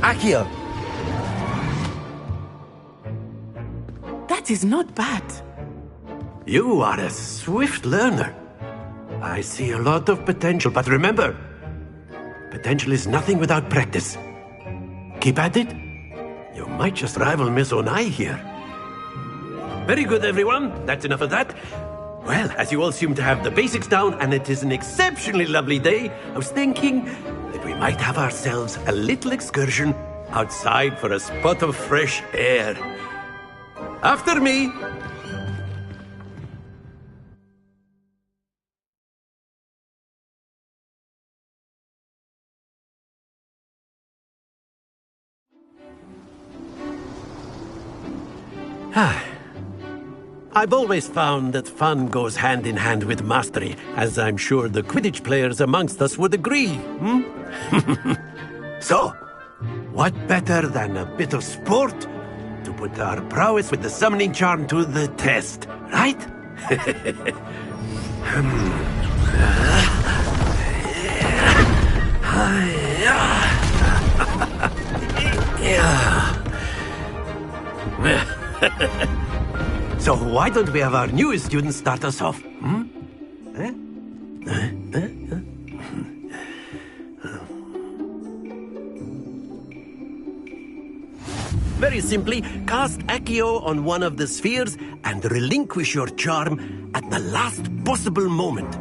Akio! That is not bad. You are a swift learner. I see a lot of potential, but remember, potential is nothing without practice. Keep at it. You might just rival Miss Onai here. Very good, everyone. That's enough of that. Well, as you all seem to have the basics down, and it is an exceptionally lovely day, I was thinking that we might have ourselves a little excursion outside for a spot of fresh air. After me! I've always found that fun goes hand in hand with mastery, as I'm sure the Quidditch players amongst us would agree. So, what better than a bit of sport to put our prowess with the summoning charm to the test, right? So why don't we have our newest student start us off? Very simply, cast Accio on one of the spheres and relinquish your charm at the last possible moment.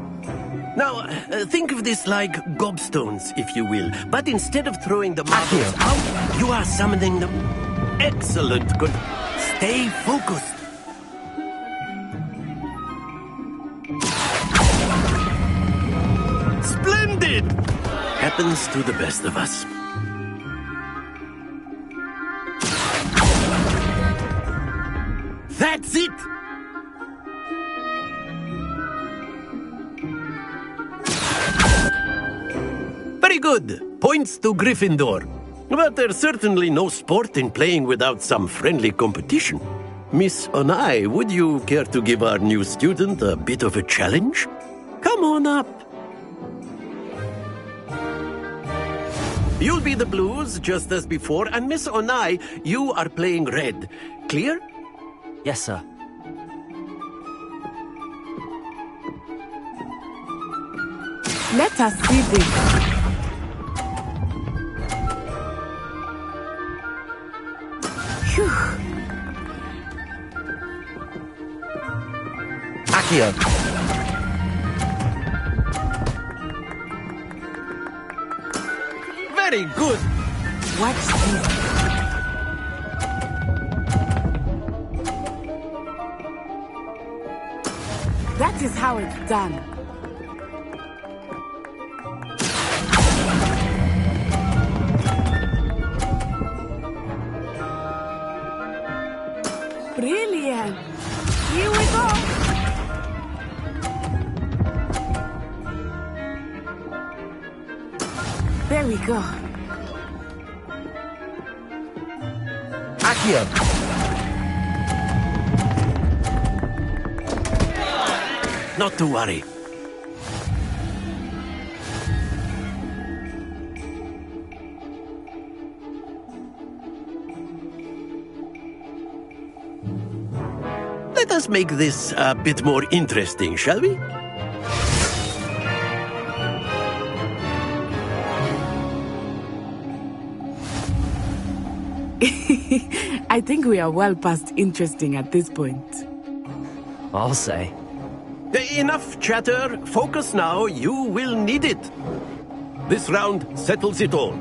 Now, think of this like gobstones, if you will, but instead of throwing the marbles out, you are summoning them. Excellent, good. Stay focused. Splendid! Happens to the best of us. That's it! Very good. Points to Gryffindor. But there's certainly no sport in playing without some friendly competition. Miss Onai, would you care to give our new student a bit of a challenge? Come on up. You'll be the blues, just as before, and Miss Onai, you are playing red. Clear? Yes, sir. Let us see this. Phew. Akio! Very good. Watch this. That is how it's done. Brilliant. Here we go. There we go. Akio! Not to worry. Let us make this a bit more interesting, shall we? I think we are well past interesting at this point. I'll say. Enough chatter. Focus now. You will need it. This round settles it all.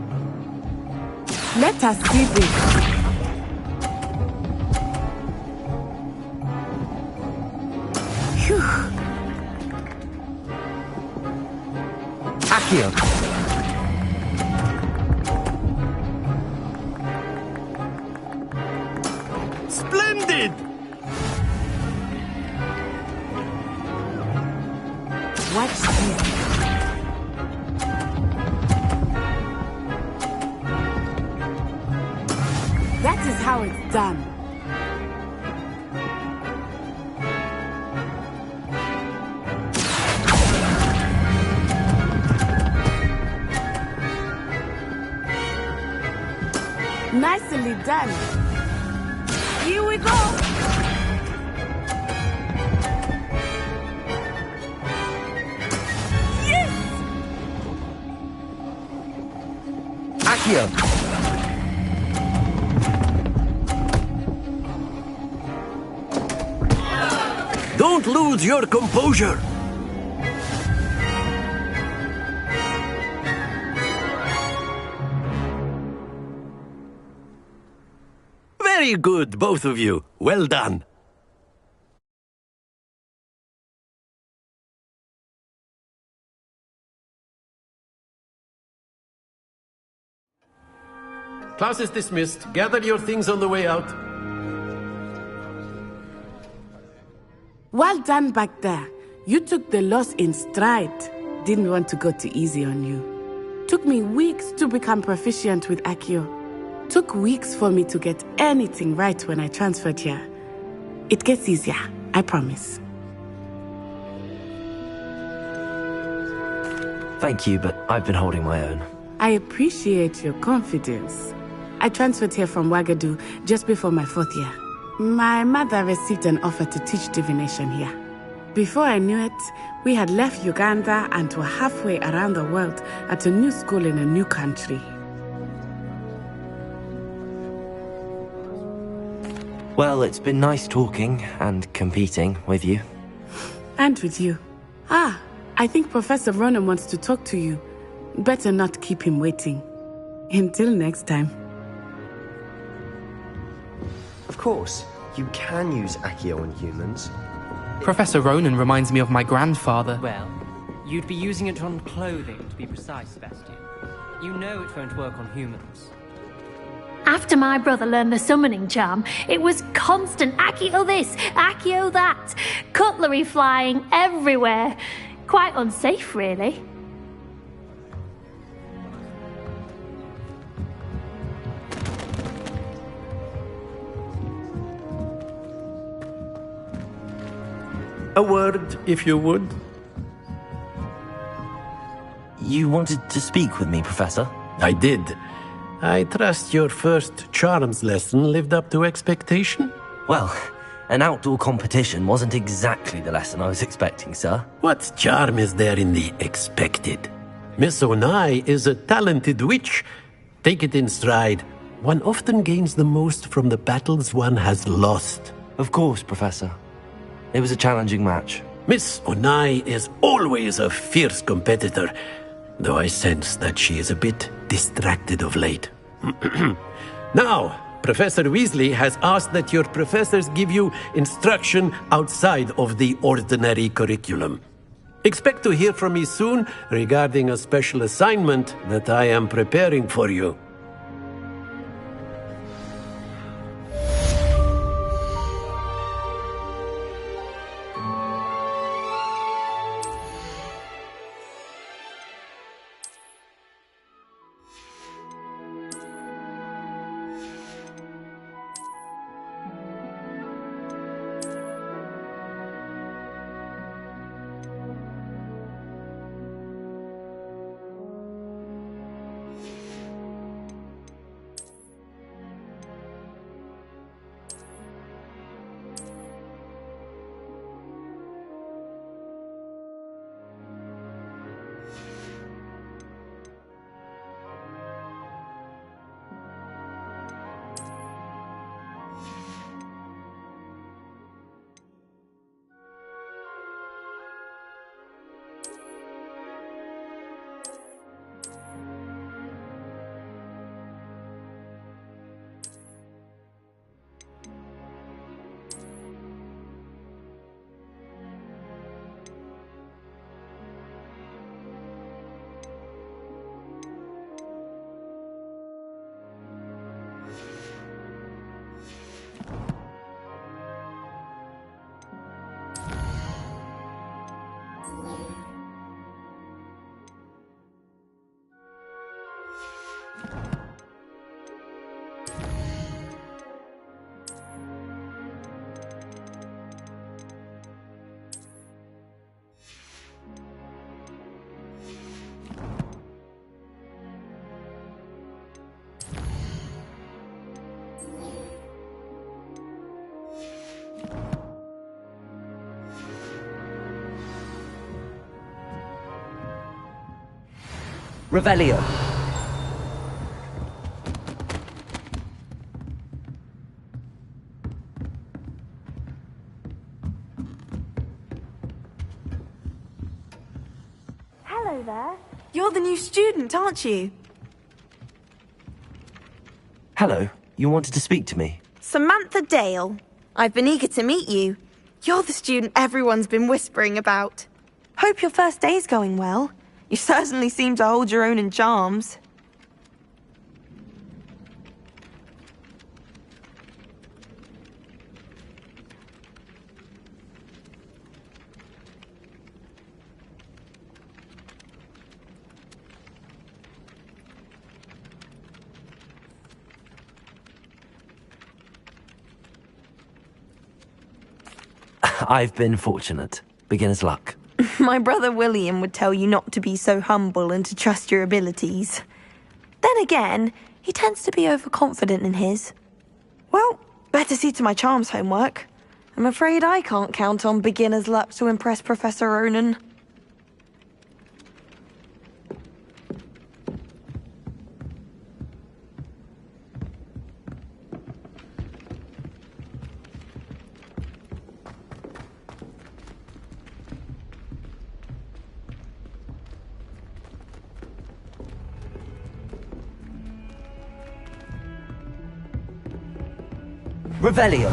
Let us see this. Phew. Akio! Splendid! Watch this. That is how it's done. Nicely done. Here we go. Yes! Accio! Don't lose your composure! Very good, both of you. Well done. Class is dismissed. Gather your things on the way out. Well done back there. You took the loss in stride. Didn't want to go too easy on you. Took me weeks to become proficient with Accio. Took weeks for me to get anything right when I transferred here. It gets easier, I promise. Thank you, but I've been holding my own. I appreciate your confidence. I transferred here from Wagadu just before my 4th year. My mother received an offer to teach divination here. Before I knew it, we had left Uganda and were halfway around the world at a new school in a new country. Well, it's been nice talking and competing with you. And with you. Ah, I think Professor Ronan wants to talk to you. Better not keep him waiting. Until next time. Of course, you can use Accio on humans. Professor Ronan reminds me of my grandfather. Well, you'd be using it on clothing, to be precise, Sebastian. You know it won't work on humans. After my brother learned the summoning charm, it was constant Accio this, Accio that. Cutlery flying everywhere. Quite unsafe, really. A word, if you would. You wanted to speak with me, Professor? I did. I trust your first charms lesson lived up to expectation? Well, an outdoor competition wasn't exactly the lesson I was expecting, sir. What charm is there in the expected? Miss Onai is a talented witch. Take it in stride. One often gains the most from the battles one has lost. Of course, Professor. It was a challenging match. Miss Onai is always a fierce competitor, though I sense that she is a bit distracted of late. Now, Professor Weasley has asked that your professors give you instruction outside of the ordinary curriculum. Expect to hear from me soon regarding a special assignment that I am preparing for you. Revelio. Hello there. You're the new student, aren't you? Hello. You wanted to speak to me? Samantha Dale. I've been eager to meet you. You're the student everyone's been whispering about. Hope your first day's going well. You certainly seem to hold your own in charms. I've been fortunate. Beginner's luck. My brother William would tell you not to be so humble and to trust your abilities. Then again, he tends to be overconfident in his. Well, better see to my charms homework. I'm afraid I can't count on beginner's luck to impress Professor Ronan. Revelio.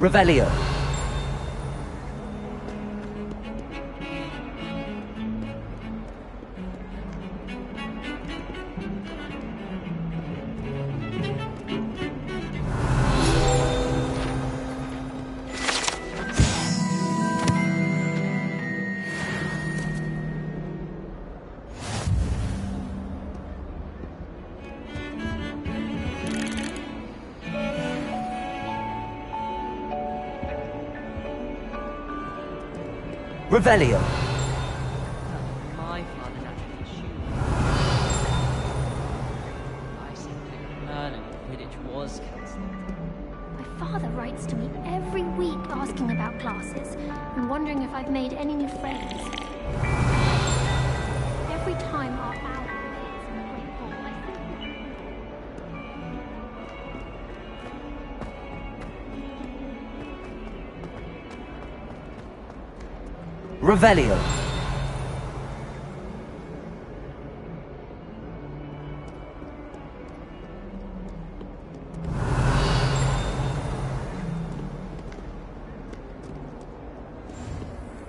Revelio. Revelio. My father naturally assumed. I simply couldn't learn and Quidditch was cancelled. My father writes to me every week asking about classes and wondering if I've made any new friends. Every time our owl appears in the Great Hall, I think Revelio.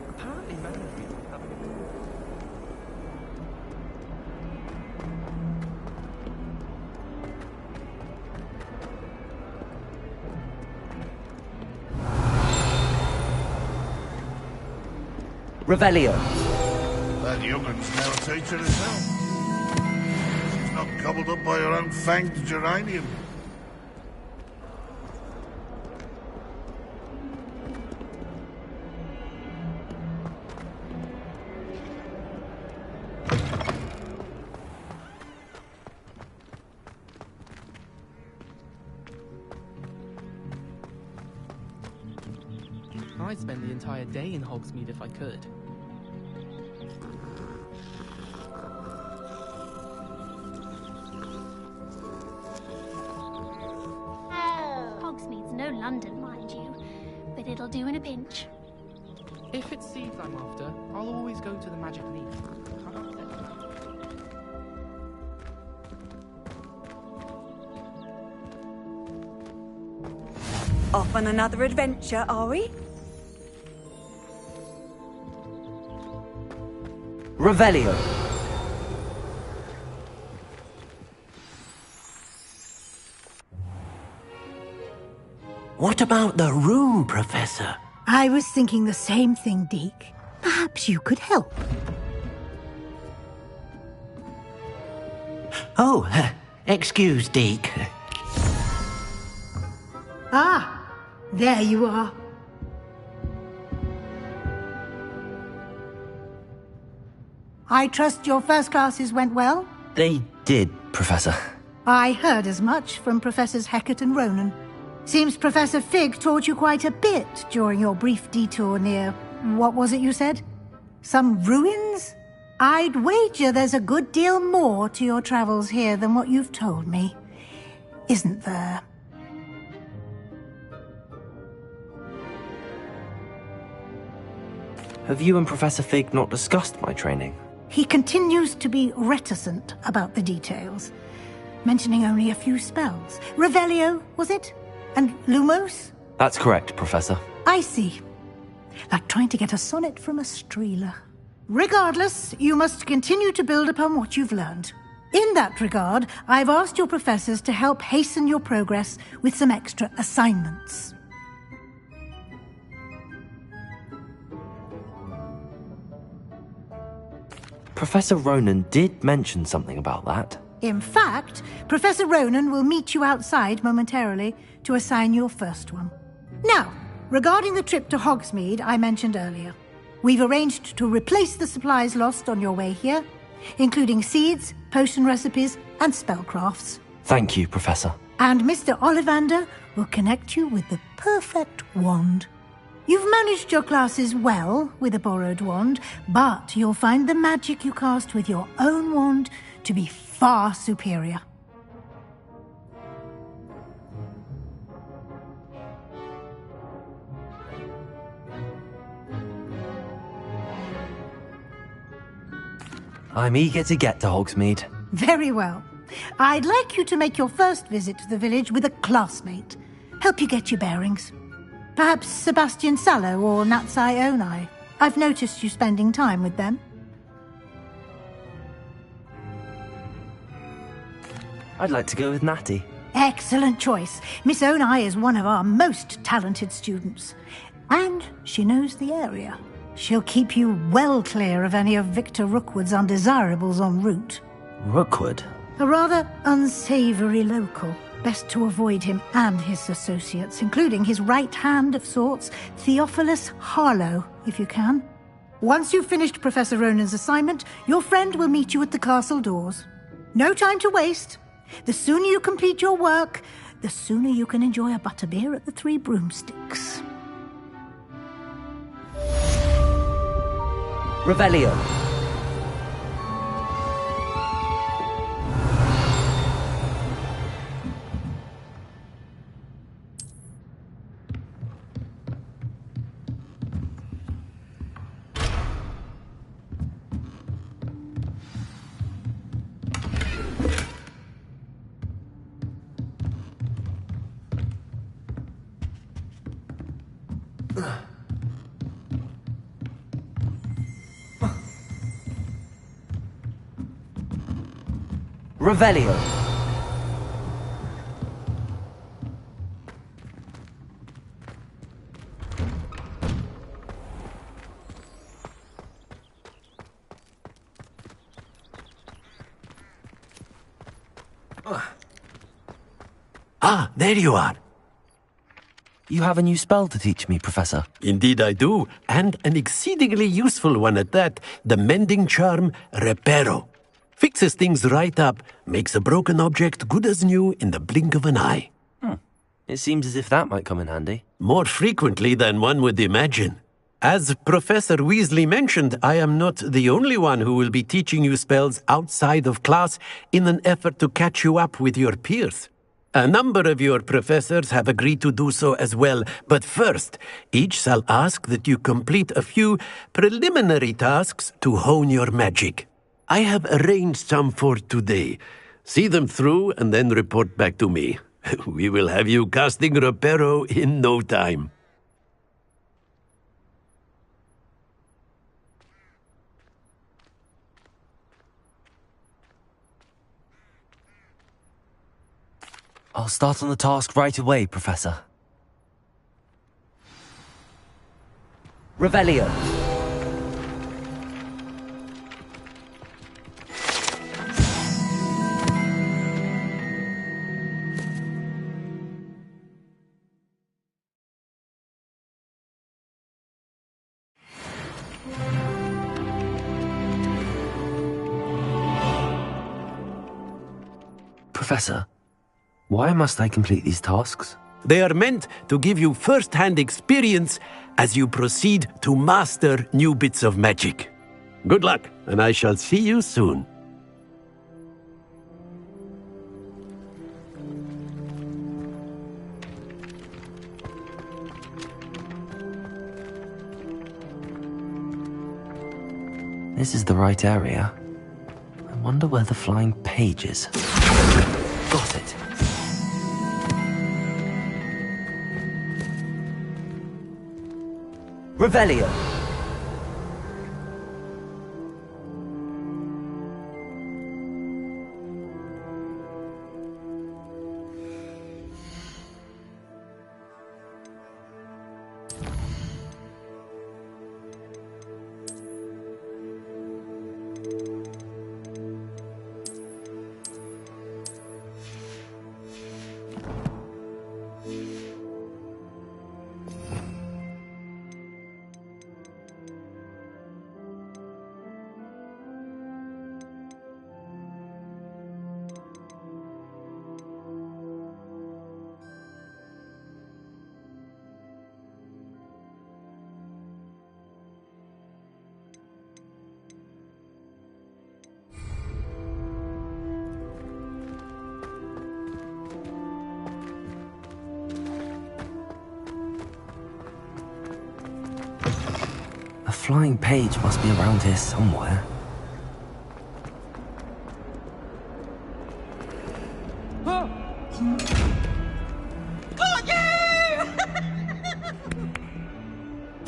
Apparently many people have Revelio. That young'un's now a teacher herself. She's not gobbled up by her own fanged geranium. I'd spend the entire day in Hogsmeade if I could. Hogsmeade's no London, mind you, but it'll do in a pinch. If it's seeds I'm after, I'll always go to the Magic Leaf. Off on another adventure, are we? Revelio. What about the room, Professor? I was thinking the same thing, Deke. Perhaps you could help. Oh, excuse, Deke. Ah, there you are. I trust your first classes went well? They did, Professor. I heard as much from Professors Hecat and Ronan. Seems Professor Fig taught you quite a bit during your brief detour near... what was it you said? Some ruins? I'd wager there's a good deal more to your travels here than what you've told me. Isn't there? Have you and Professor Fig not discussed my training? He continues to be reticent about the details, mentioning only a few spells. Revelio, was it? And Lumos? That's correct, Professor. I see. Like trying to get a sonnet from a streeler. Regardless, you must continue to build upon what you've learned. In that regard, I've asked your professors to help hasten your progress with some extra assignments. Professor Ronan did mention something about that. In fact, Professor Ronan will meet you outside momentarily to assign your first one. Now, regarding the trip to Hogsmeade I mentioned earlier, we've arranged to replace the supplies lost on your way here, including seeds, potion recipes, and spellcrafts. Thank you, Professor. And Mr. Ollivander will connect you with the perfect wand. You've managed your classes well with a borrowed wand, but you'll find the magic you cast with your own wand to be far superior. I'm eager to get to Hogsmeade. Very well. I'd like you to make your first visit to the village with a classmate. Help you get your bearings. Perhaps Sebastian Sallow or Natsai Onai. I've noticed you spending time with them. I'd like to go with Natty. Excellent choice. Miss Onai is one of our most talented students. And she knows the area. She'll keep you well clear of any of Victor Rookwood's undesirables en route. Rookwood? A rather unsavoury local. Best to avoid him and his associates, including his right hand of sorts, Theophilus Harlow, if you can. Once you've finished Professor Ronan's assignment, your friend will meet you at the castle doors. No time to waste. The sooner you complete your work, the sooner you can enjoy a butterbeer at the Three Broomsticks. Revelio. Revelio. Ah, there you are. You have a new spell to teach me, Professor. Indeed I do, and an exceedingly useful one at that, the mending charm Reparo. Fixes things right up, makes a broken object good as new in the blink of an eye. It seems as if that might come in handy. More frequently than one would imagine. As Professor Weasley mentioned, I am not the only one who will be teaching you spells outside of class in an effort to catch you up with your peers. A number of your professors have agreed to do so as well, but first, each shall ask that you complete a few preliminary tasks to hone your magic. I have arranged some for today. See them through and then report back to me. We will have you casting Reparo in no time. I'll start on the task right away, Professor. Revelio. Professor, why must I complete these tasks? They are meant to give you first-hand experience as you proceed to master new bits of magic. Good luck, and I shall see you soon. This is the right area. I wonder where the flying page is. Got it. Revelio. A flying page must be around here somewhere.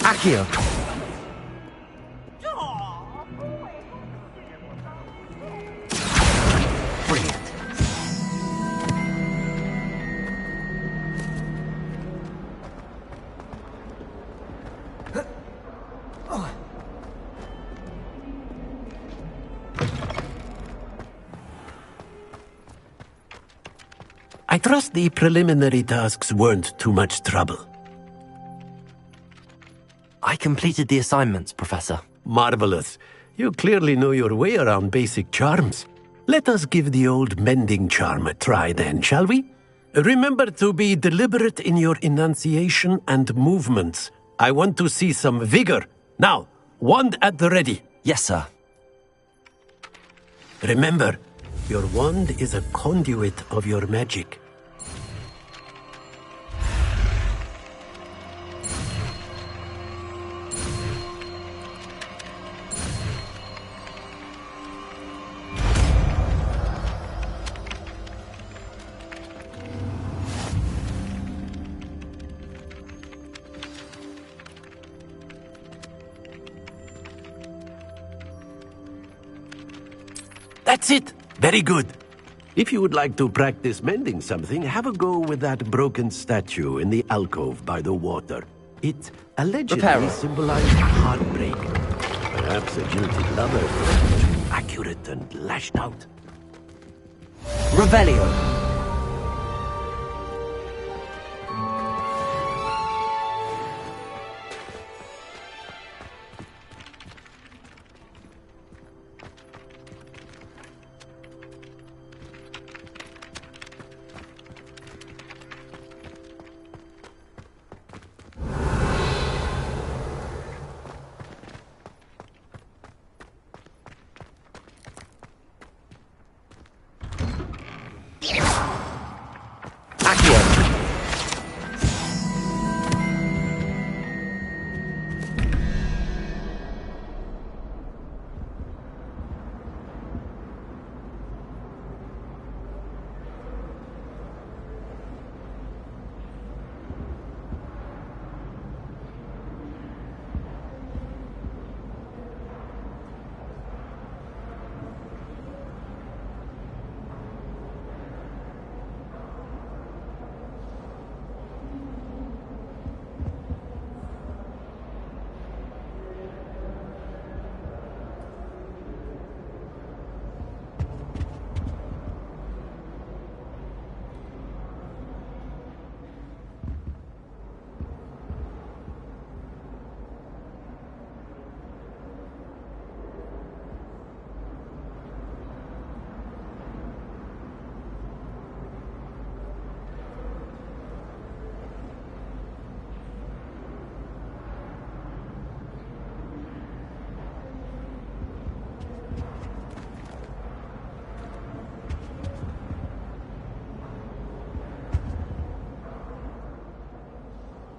Accio! Brilliant. I trust the preliminary tasks weren't too much trouble. I completed the assignments, Professor. Marvelous. You clearly know your way around basic charms. Let us give the old mending charm a try then, shall we? Remember to be deliberate in your enunciation and movements. I want to see some vigor. Now, wand at the ready. Yes, sir. Remember, your wand is a conduit of your magic. That's it! Very good. If you would like to practice mending something, have a go with that broken statue in the alcove by the water. It allegedly symbolized heartbreak. Perhaps a jilted lover, too accurate and lashed out. Revelio.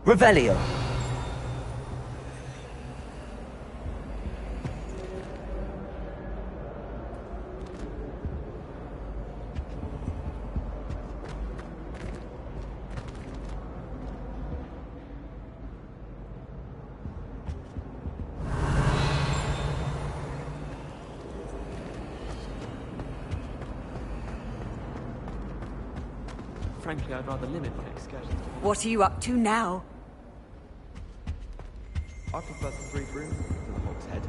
Revelio. Frankly, I'd rather limit my excursions. What are you up to now? I prefer the Three Broom to the Hog's Head.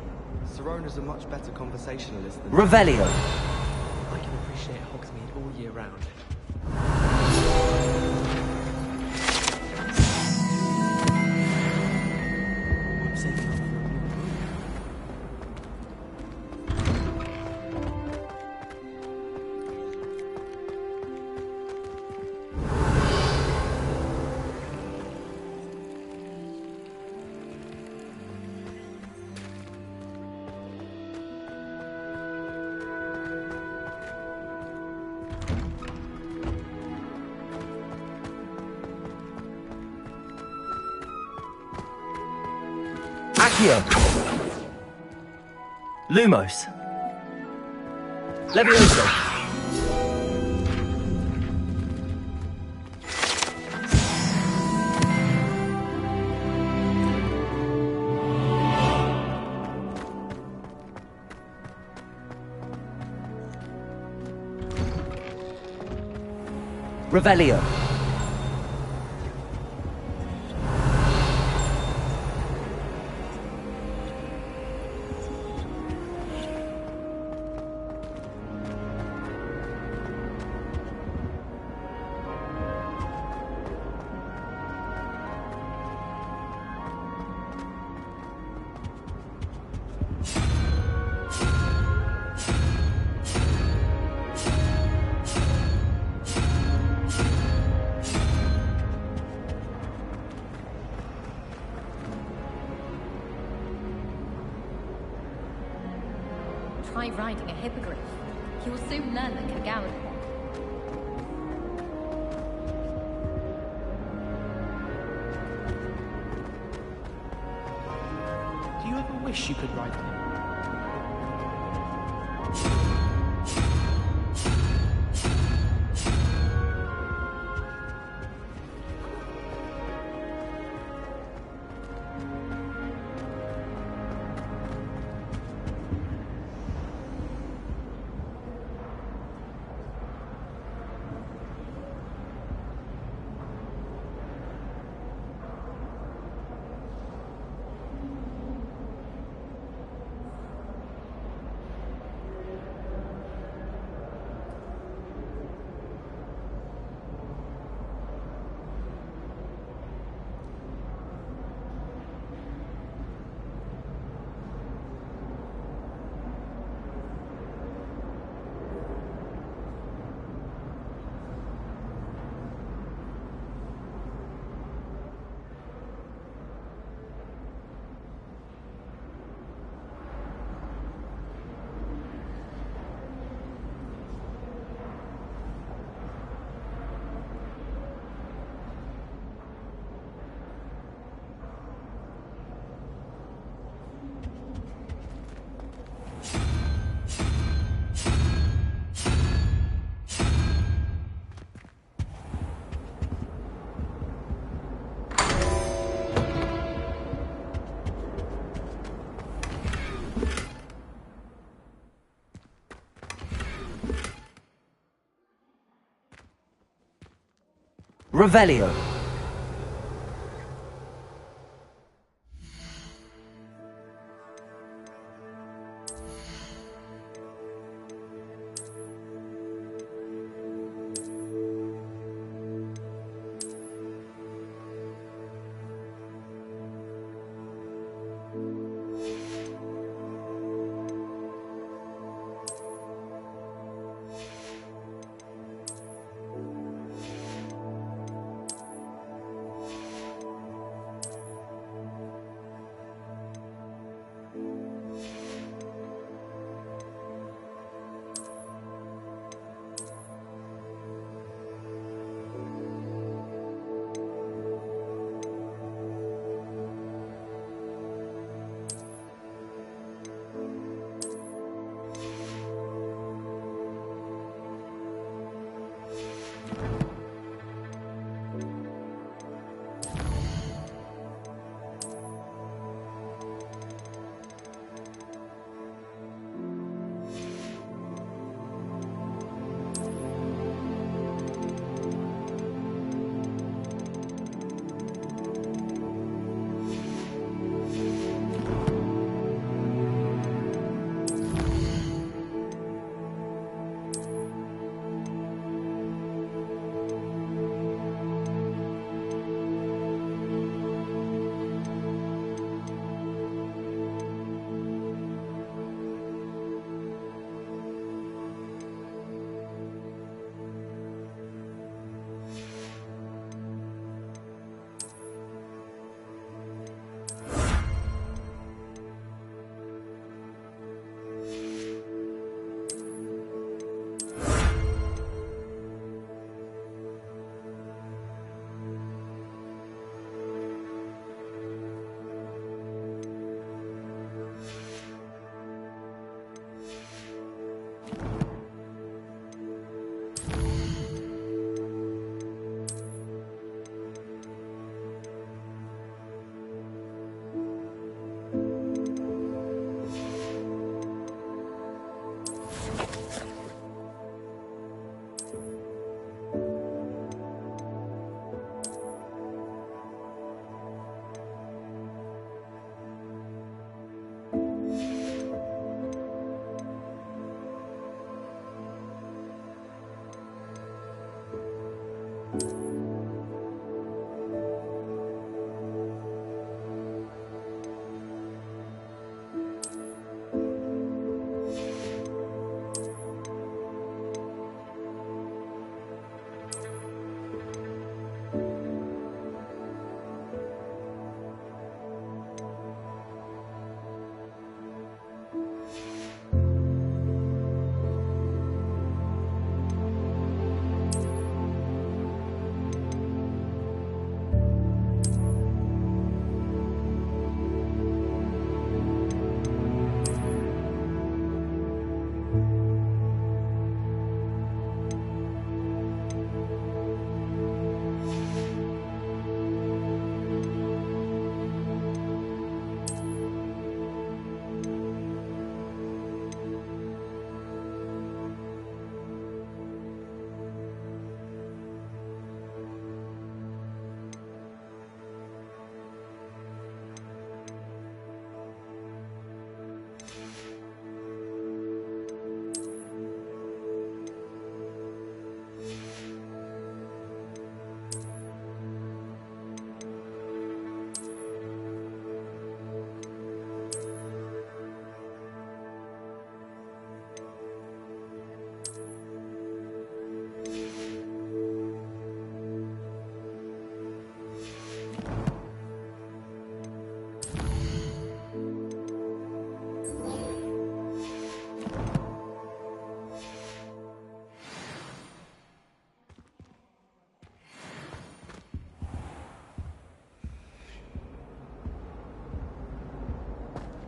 Sirona's a much better conversationalist than... Revelio. I can appreciate Hogsmeade all year round. I'm saving up for a new room. Accio. Lumos. Levioso. Revelio. Try riding a hippogriff. You will soon learn the Kagawad walk. Do you ever wish you could ride them? Revelio.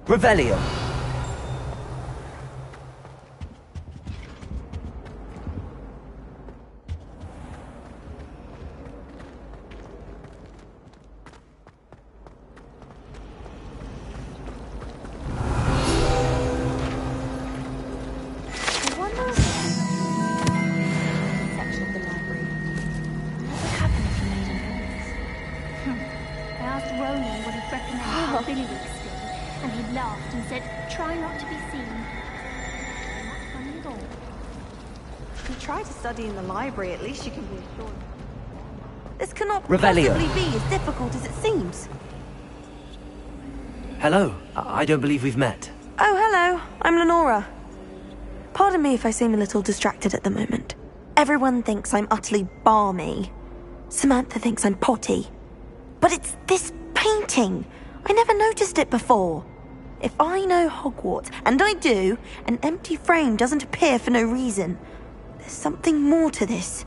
Revelio. In the library, at least you can be assured. This cannot Revelio. possibly be as difficult as it seems. Hello. I don't believe we've met. Oh, hello. I'm Lenora. Pardon me if I seem a little distracted at the moment. Everyone thinks I'm utterly balmy. Samantha thinks I'm potty. But it's this painting. I never noticed it before. If I know Hogwarts, and I do, an empty frame doesn't appear for no reason. There's something more to this.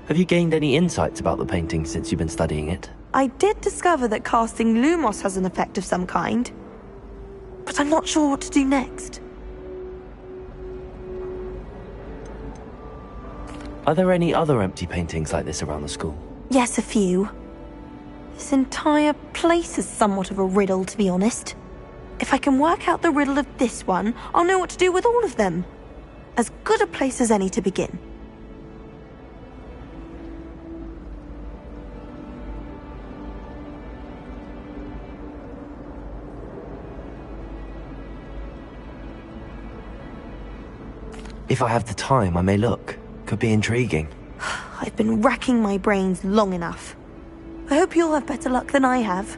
Have you gained any insights about the painting since you've been studying it? I did discover that casting Lumos has an effect of some kind. But I'm not sure what to do next. Are there any other empty paintings like this around the school? Yes, a few. This entire place is somewhat of a riddle, to be honest. If I can work out the riddle of this one, I'll know what to do with all of them. As good a place as any to begin. If I have the time, I may look. Could be intriguing. I've been racking my brains long enough. I hope you'll have better luck than I have.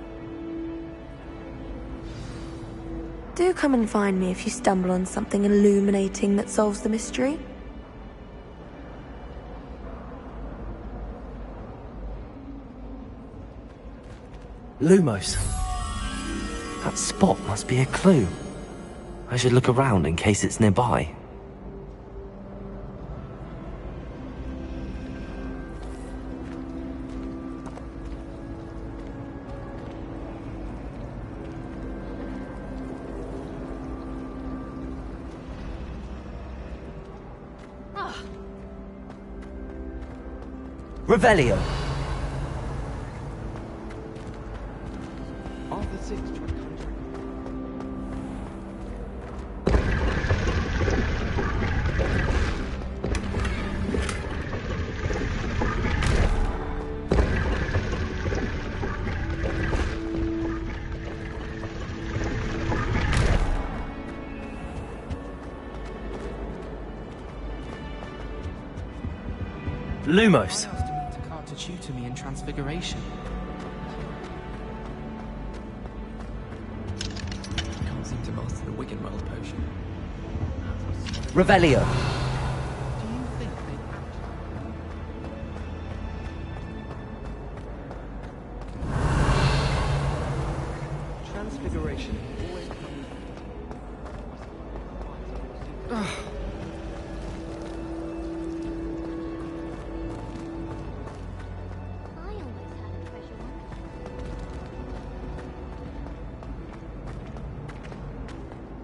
Do come and find me if you stumble on something illuminating that solves the mystery. Lumos. That spot must be a clue. I should look around in case it's nearby. Revelio. Arthur 6 tried conjuring. Lumos. To tutor me in transfiguration. I can't seem to master the Wiggenweld potion. Revelio. Do you think they Transfiguration.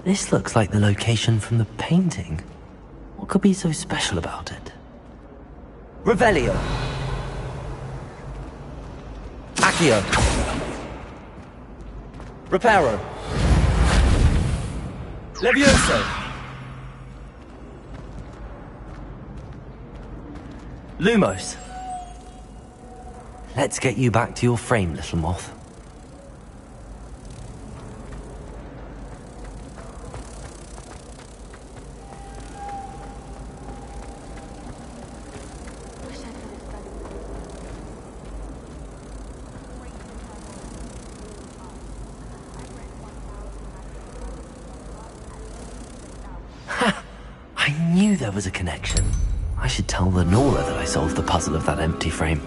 This looks like the location from the painting. What could be so special about it? Revelio. Accio. Reparo. Levioso. Lumos. Let's get you back to your frame, little moth. There was a connection. I should tell Lenora that I solved the puzzle of that empty frame.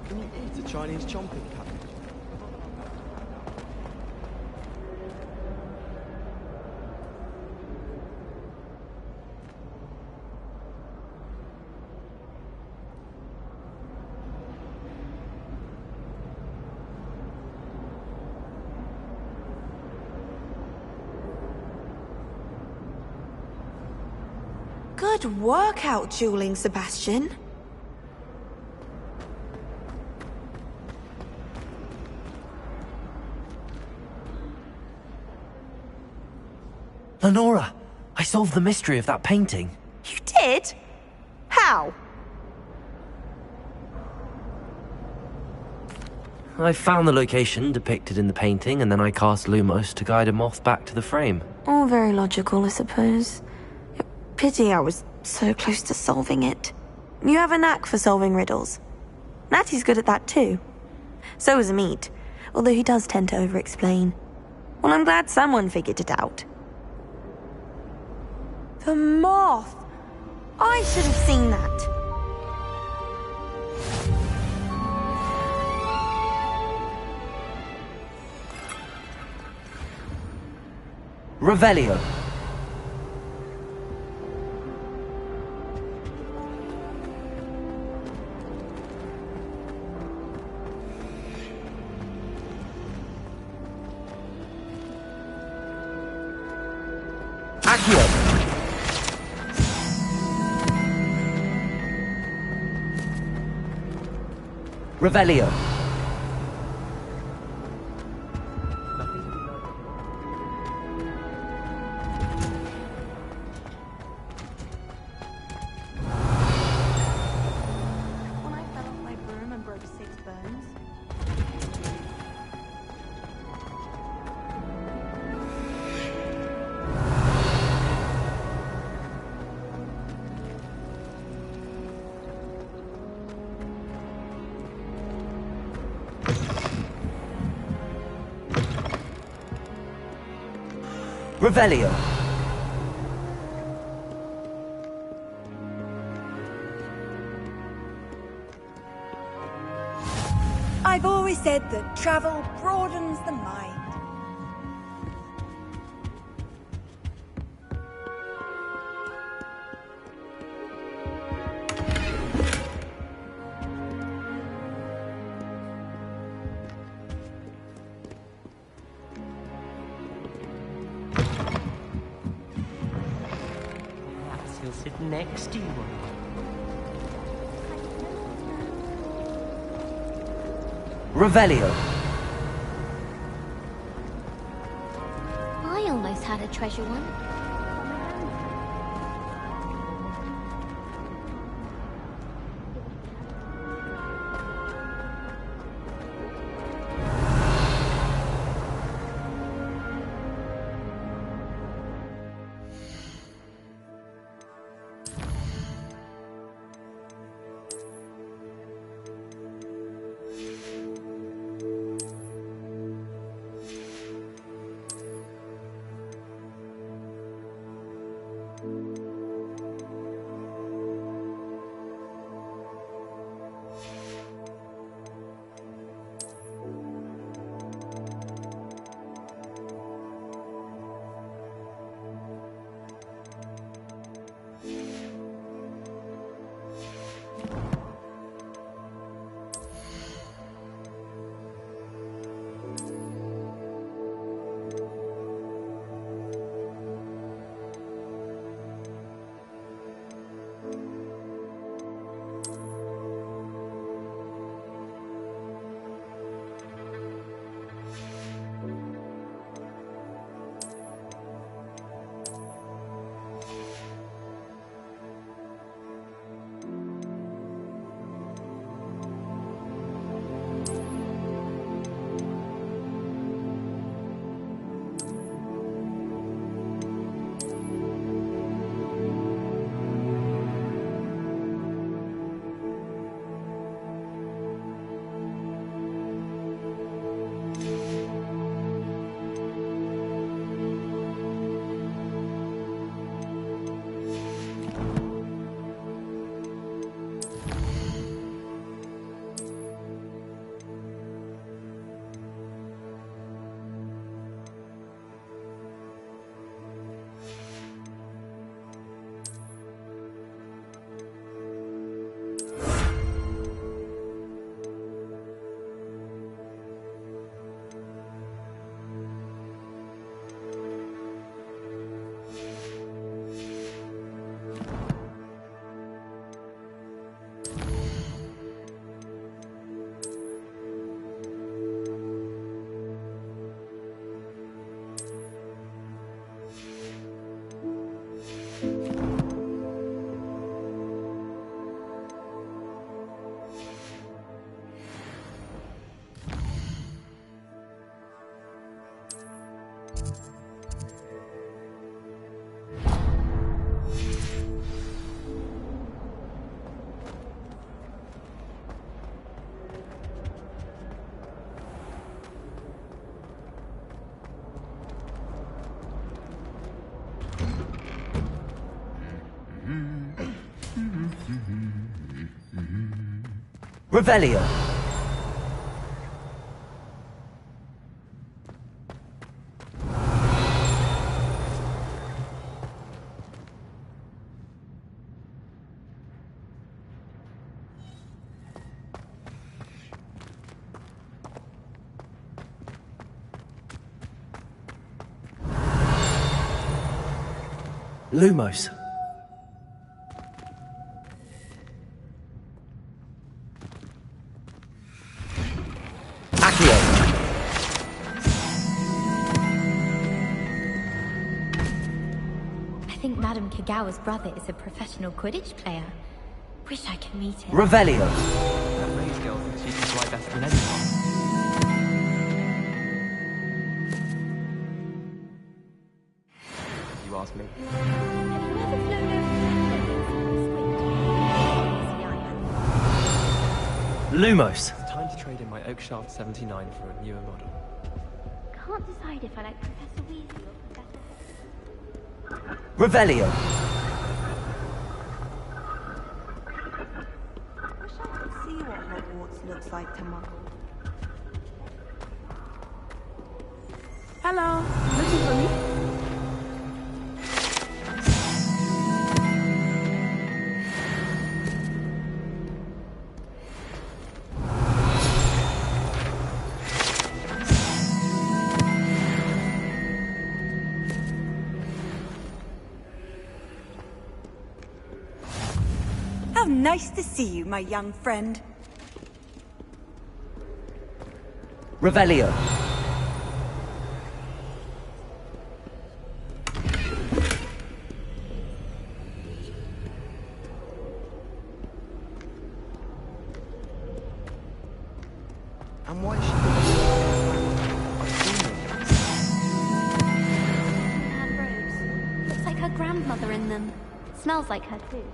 Can you eat a Chinese chomping cabbage? Good work out dueling, Sebastian. Lenora, I solved the mystery of that painting. You did? How? I found the location depicted in the painting, and then I cast Lumos to guide a moth back to the frame. All very logical, I suppose. Pity I was so close to solving it. You have a knack for solving riddles. Natty's good at that too. So is Amit, although he does tend to over-explain. Well, I'm glad someone figured it out. The moth! I should have seen that. Revelio. Accio. Revelio. When I fell off my broom and broke 6 bones. Revelio. I've always said that travel broadens the mind. Perhaps he'll sit next to you. Revelio. I almost had a treasure one. Revelio. Lumos. Accio. I think Madame Kagawa's brother is a professional Quidditch player. Wish I could meet him. Revelio. That Ray's girl thinks she can fly better than anyone. You ask me. Lumos. It's time to trade in my Oakshaft 79 for a newer model. Can't decide if I like Professor Weasley or Professor... Revelio. Wish I could see what Hogwarts looks like to Muggle. Hello. Looking for me? How nice to see you, my young friend. Revelio. And why is she Had robes. Looks like her grandmother in them. Smells like her too.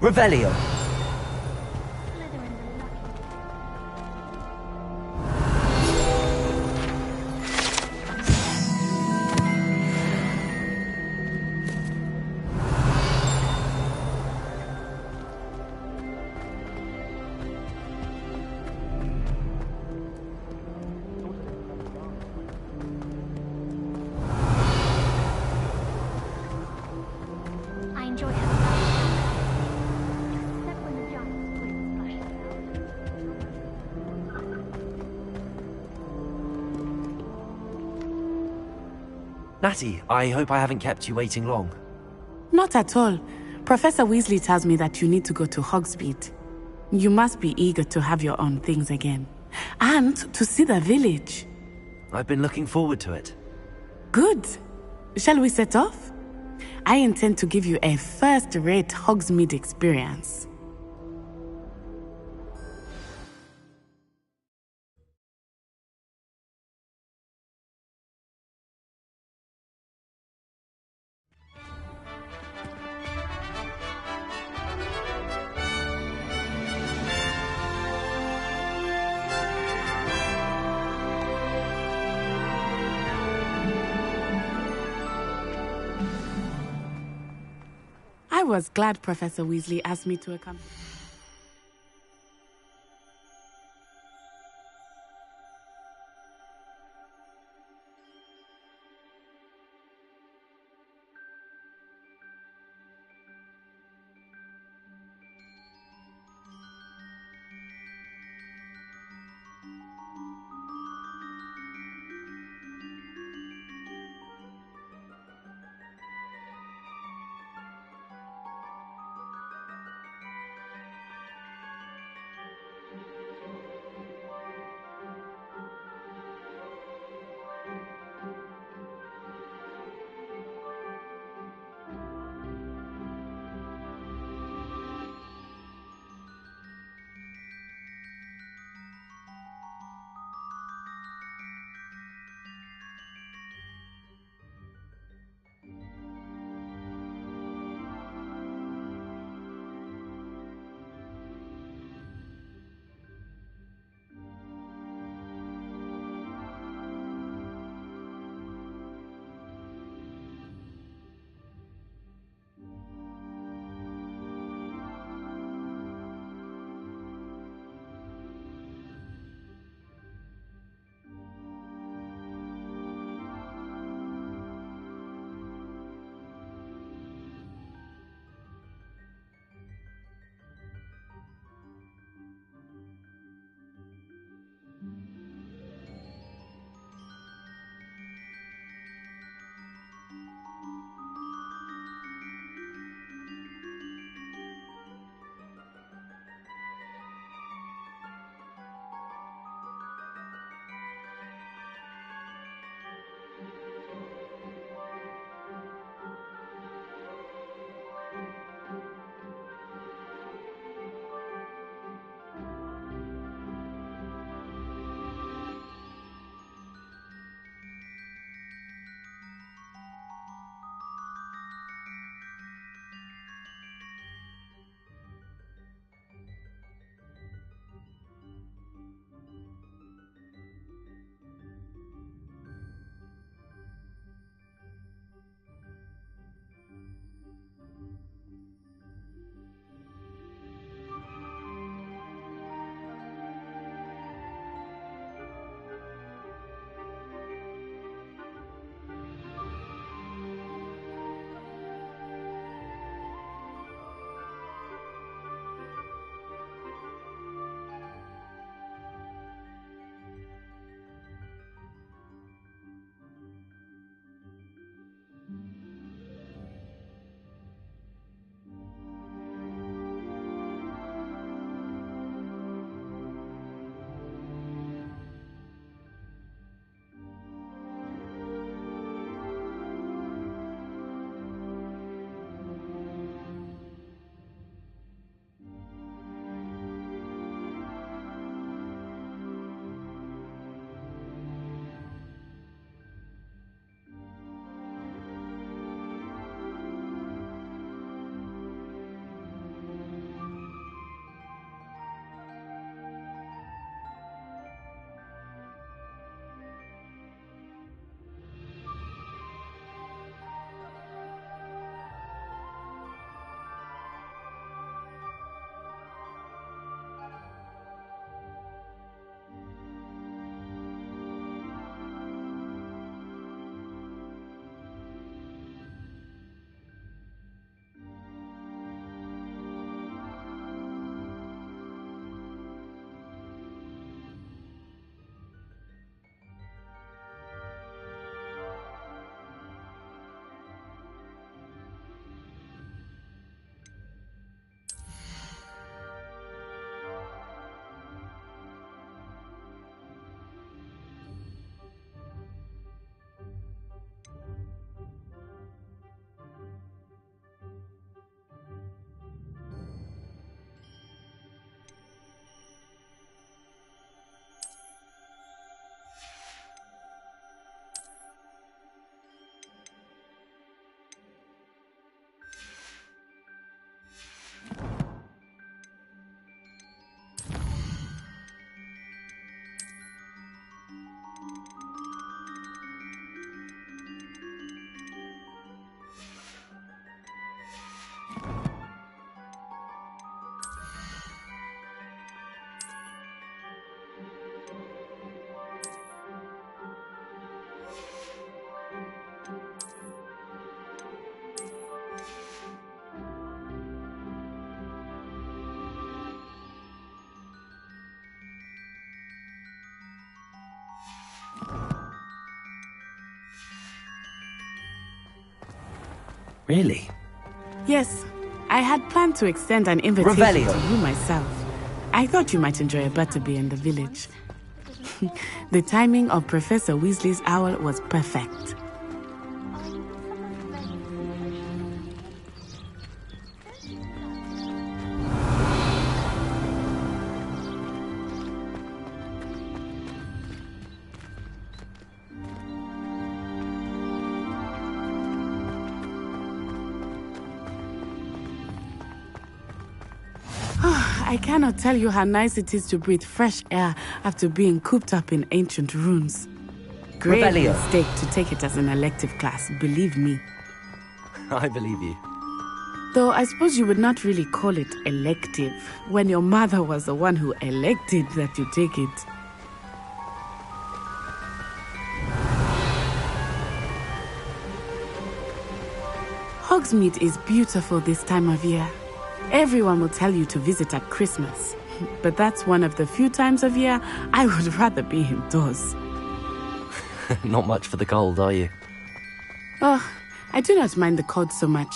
Revelio. I enjoy her. Except when the giant squid splashes out. Natty, I hope I haven't kept you waiting long. Not at all. Professor Weasley tells me that you need to go to Hogsmeade. You must be eager to have your own things again. And to see the village. I've been looking forward to it. Good. Shall we set off? I intend to give you a first-rate Hogsmeade experience. I was glad Professor Weasley asked me to accompany. Really? Yes, I had planned to extend an invitation Revelio. to you myself. I thought you might enjoy a butterbeer in the village. The timing of Professor Weasley's owl was perfect. I cannot tell you how nice it is to breathe fresh air after being cooped up in ancient ruins. Grave Revelio. mistake to take it as an elective class, believe me. I believe you. Though I suppose you would not really call it elective when your mother was the one who elected that you take it. Hogsmeade is beautiful this time of year. Everyone will tell you to visit at Christmas, but that's one of the few times of year I would rather be indoors. Not much for the cold, are you? Oh, I do not mind the cold so much,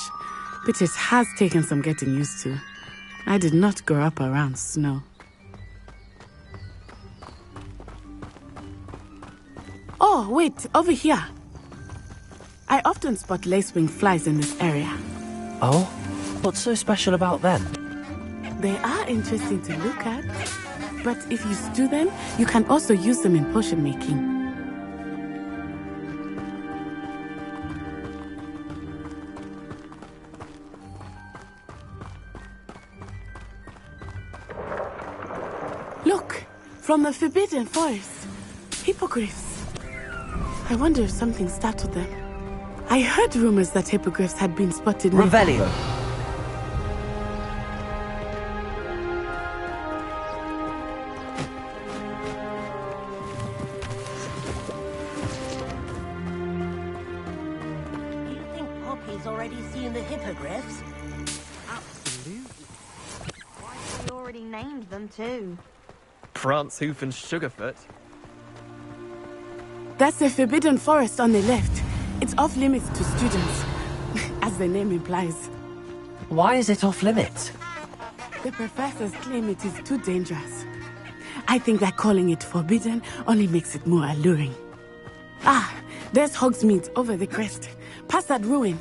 but it has taken some getting used to. I did not grow up around snow. Oh, wait, over here. I often spot lacewing flies in this area. Oh? What's so special about them? They are interesting to look at, but if you stew them, you can also use them in potion making. Look, from the Forbidden Forest, hippogriffs. I wonder if something startled them. I heard rumors that hippogriffs had been spotted near... Revelio. Already seen the hippogriffs? Absolutely. Why have you already named them too? Prance, Hoof, and Sugarfoot. That's the Forbidden Forest on the left. It's off limits to students, as the name implies. Why is it off limits? The professors claim it is too dangerous. I think that calling it forbidden only makes it more alluring. Ah, there's Hogsmeade over the crest. Past that ruin.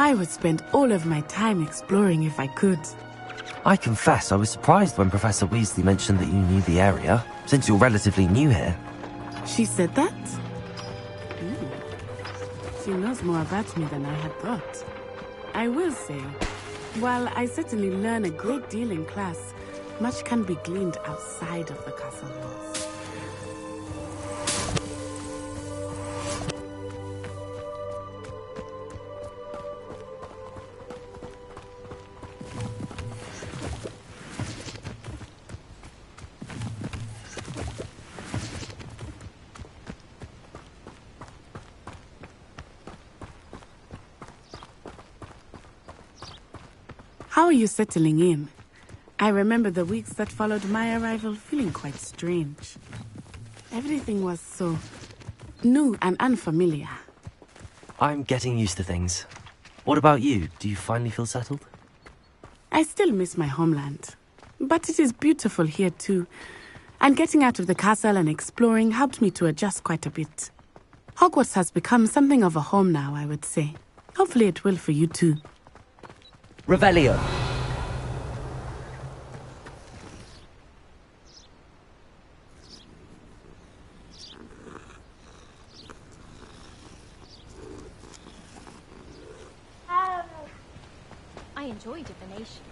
I would spend all of my time exploring if I could. I confess I was surprised when Professor Weasley mentioned that you knew the area, since you're relatively new here. She said that? She knows more about me than I had thought. I will say, while I certainly learn a great deal in class, much can be gleaned outside of the castle walls. How are you settling in? I remember the weeks that followed my arrival feeling quite strange. Everything was so new and unfamiliar. I'm getting used to things. What about you? Do you finally feel settled? I still miss my homeland, but it is beautiful here too. And getting out of the castle and exploring helped me to adjust quite a bit. Hogwarts has become something of a home now, I would say. Hopefully it will for you too. Revelio. I enjoy divination.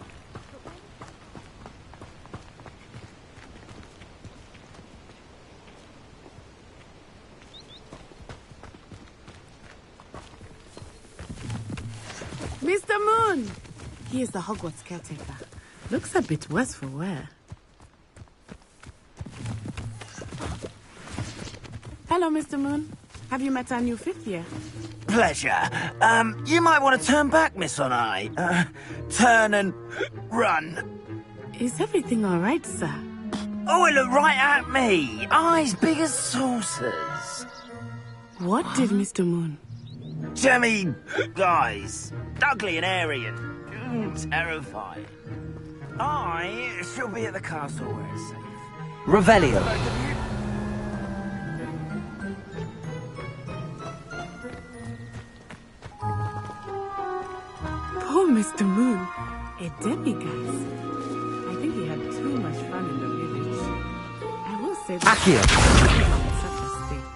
Mr. Moon! He is the Hogwarts caretaker. Looks a bit worse for wear. Hello, Mr. Moon. Have you met our new fifth year? Pleasure. You might want to turn back, Miss Onai. Turn and run. Is everything all right, sir? Oh, it looked right at me. Eyes big as saucers. What did Mr. Moon? Jemmy, guys. Ugly and airy and terrifying. I shall be at the castle where it's safe. Revelio. Poor Mr. Moon. A demiguise. I think he had too much fun in the village. I will say that Accio. in such a state.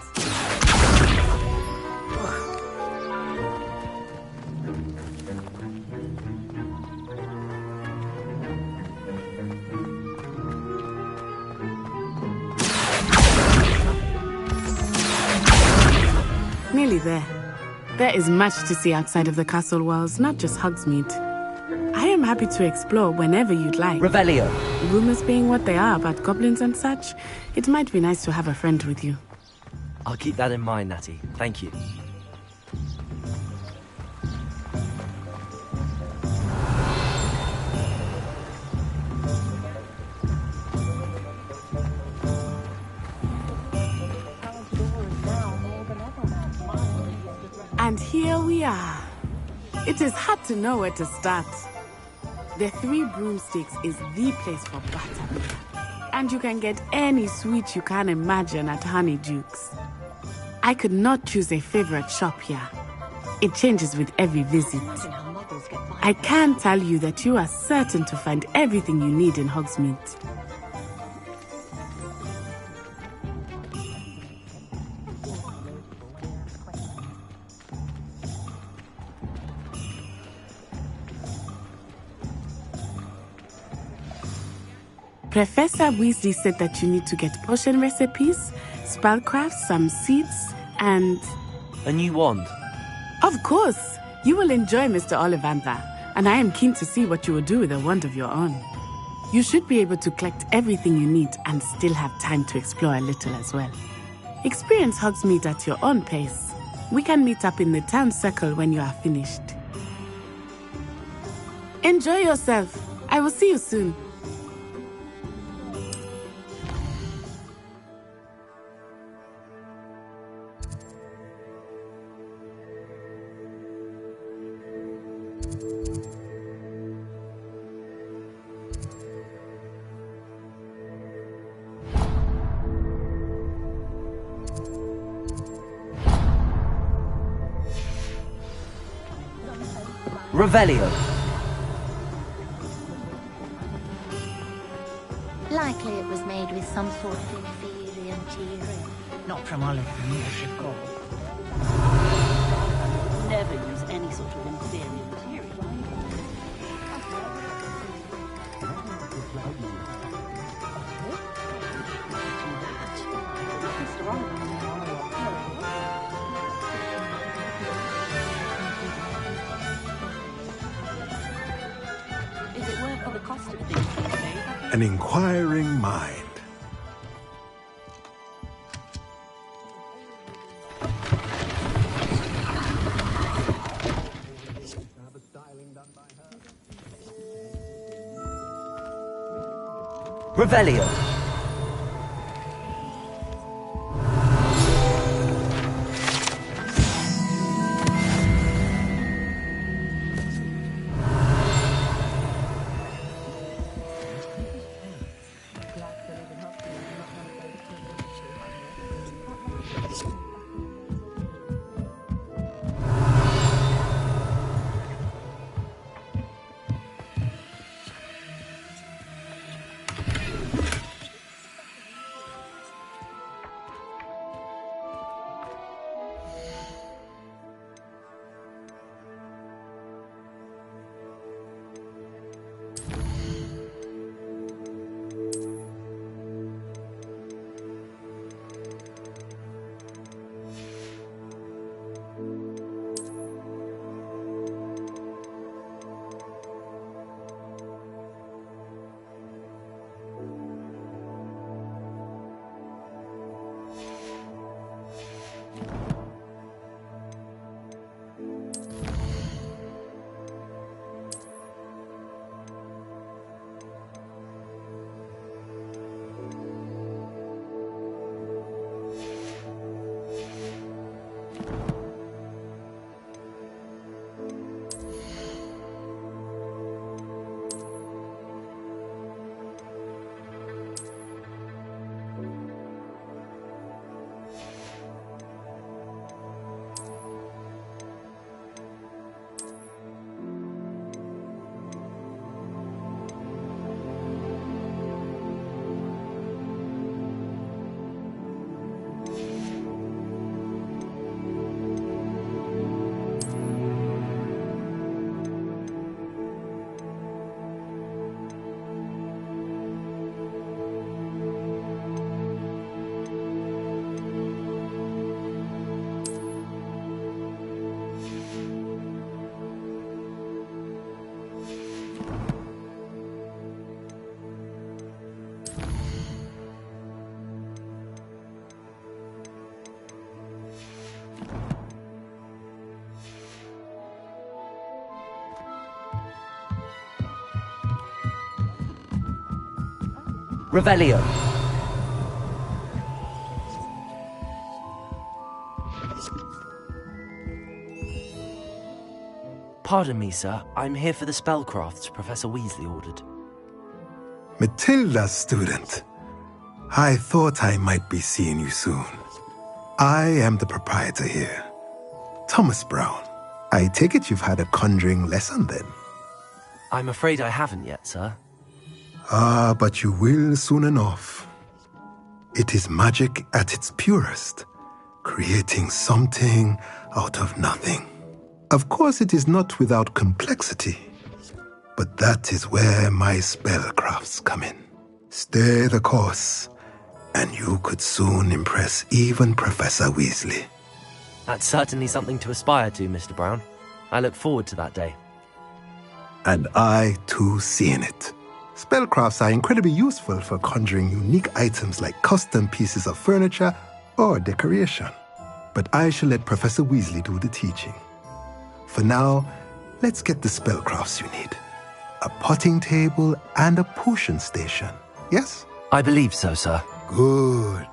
Nearly there. There is much to see outside of the castle walls, not just Hogsmeade. I am happy to explore whenever you'd like. Revelio. Rumors being what they are about goblins and such, it might be nice to have a friend with you. I'll keep that in mind, Natty. Thank you. And here we are. It is hard to know where to start. The Three Broomsticks is the place for buttermilk. And you can get any sweet you can imagine at Honeydukes. I could not choose a favorite shop here. It changes with every visit. I can tell you that you are certain to find everything you need in Hogsmeade. Professor Weasley said that you need to get potion recipes, spellcrafts, some seeds, and... A new wand. Of course! You will enjoy Mr. Ollivander, and I am keen to see what you will do with a wand of your own. You should be able to collect everything you need and still have time to explore a little as well. Experience Hogsmeade at your own pace. We can meet up in the town circle when you are finished. Enjoy yourself. I will see you soon. Revelio. Likely it was made with some sort of inferior material. Not from olive leadership gold. Never use any sort of inferior material. Is it worth for the cost of things these days? An inquiring mind. Revelio. Revelio. Pardon me, sir. I'm here for the spellcrafts Professor Weasley ordered. Matilda's student. I thought I might be seeing you soon. I am the proprietor here, Thomas Brown. I take it you've had a conjuring lesson then? I'm afraid I haven't yet, sir. Ah, but you will soon enough. It is magic at its purest, creating something out of nothing. Of course, it is not without complexity, but that is where my spellcrafts come in. Stay the course, and you could soon impress even Professor Weasley. That's certainly something to aspire to, Mr. Brown. I look forward to that day. And I, too, see in it. Spellcrafts are incredibly useful for conjuring unique items like custom pieces of furniture or decoration. But I shall let Professor Weasley do the teaching. For now, let's get the spellcrafts you need. A potting table and a potion station, yes? I believe so, sir. Good.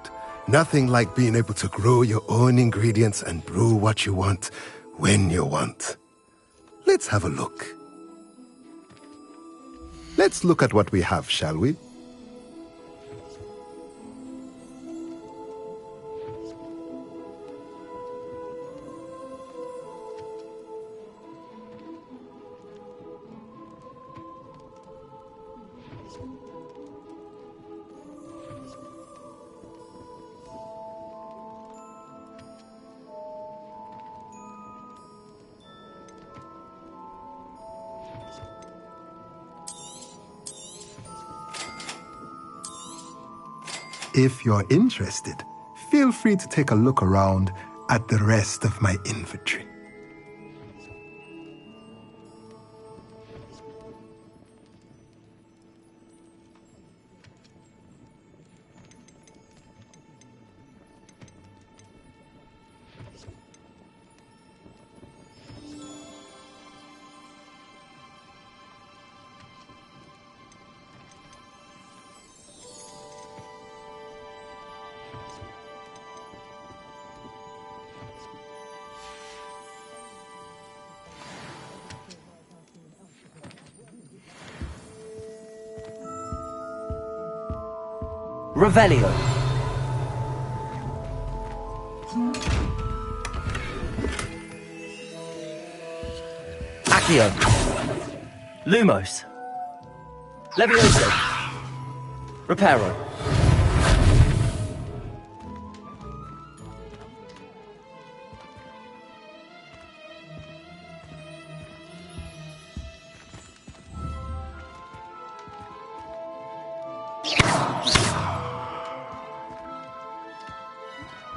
Nothing like being able to grow your own ingredients and brew what you want when you want. Let's have a look. Let's look at what we have, shall we? If you're interested, feel free to take a look around at the rest of my inventory. Revelio. Accio. Lumos. Levioso. Reparo.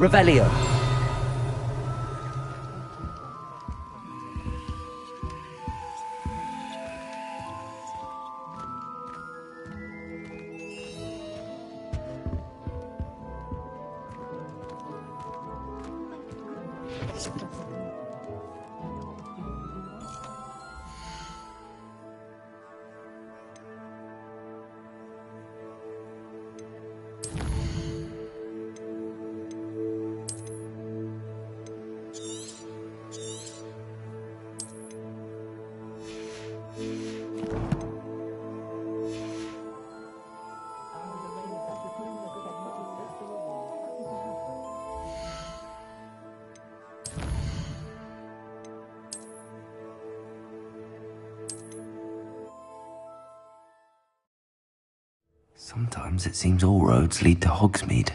Revelio. Sometimes it seems all roads lead to Hogsmeade.